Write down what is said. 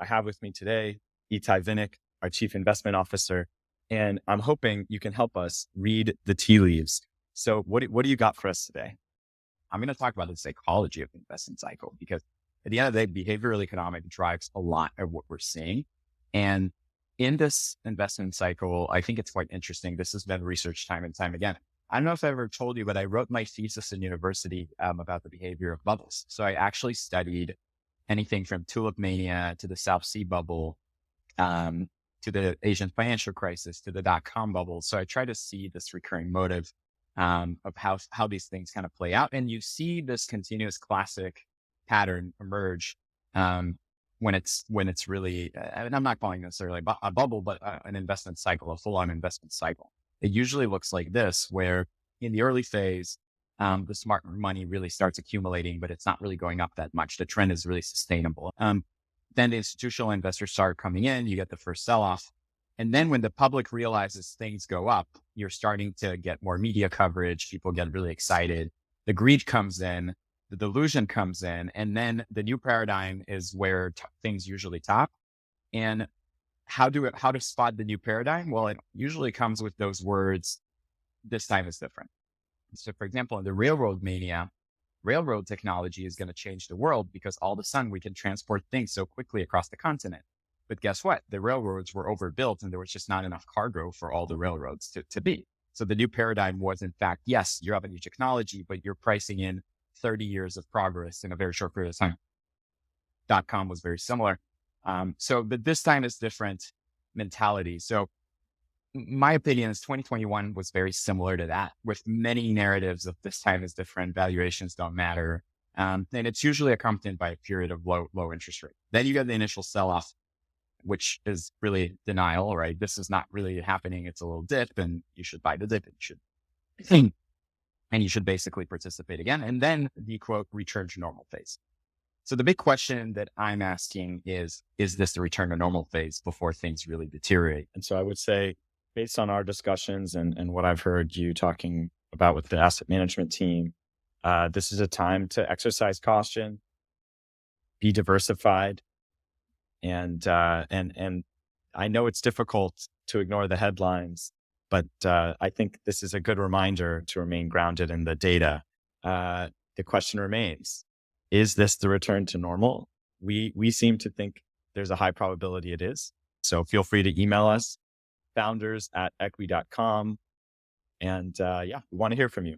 have with me today Itay Vinik, our Chief Investment Officer, and I'm hoping you can help us read the tea leaves. So what do you got for us today? I'm going to talk about the psychology of the investment cycle because at the end of the day, behavioral economics drives a lot of what we're seeing. And in this investment cycle, I think it's quite interesting. This has been researched time and time again. I don't know if I ever told you, but I wrote my thesis in university about the behavior of bubbles. So I actually studied anything from tulip mania to the South Sea bubble, to the Asian financial crisis, to the dot-com bubble. So I try to see this recurring motive of how these things kind of play out. And you see this continuous classic pattern emerge when it's really, and I'm not calling necessarily a bubble, but an investment cycle, a full-on investment cycle. It usually looks like this, where in the early phase, the smart money really starts accumulating, but it's not really going up that much. The trend is really sustainable. Then the institutional investors start coming in, you get the first sell-off. And then when the public realizes things go up, you're starting to get more media coverage. People get really excited. The greed comes in, the delusion comes in, and then the new paradigm is where things usually top. And how to spot the new paradigm? Well, it usually comes with those words, this time is different. So for example, in the railroad mania, railroad technology is going to change the world because all of a sudden we can transport things so quickly across the continent. But guess what? The railroads were overbuilt and there was just not enough cargo for all the railroads to be. So the new paradigm was, in fact, yes, you have a new technology, but you're pricing in 30 years of progress in a very short period of time. .com was very similar. But this time is different mentality. So my opinion is 2021 was very similar to that, with many narratives of this time is different, valuations don't matter. And it's usually accompanied by a period of low interest rate. Then you get the initial sell-off, which is really denial, right? This is not really happening. It's a little dip and you should buy the dip and you should basically participate again. And then the quote, return to normal phase. So the big question that I'm asking is this the return to normal phase before things really deteriorate? And so I would say, based on our discussions and what I've heard you talking about with the asset management team, this is a time to exercise caution, be diversified. And I know it's difficult to ignore the headlines, but I think this is a good reminder to remain grounded in the data. The question remains, is this the return to normal? We seem to think there's a high probability it is. So feel free to email us, founders@equi.com. And we want to hear from you.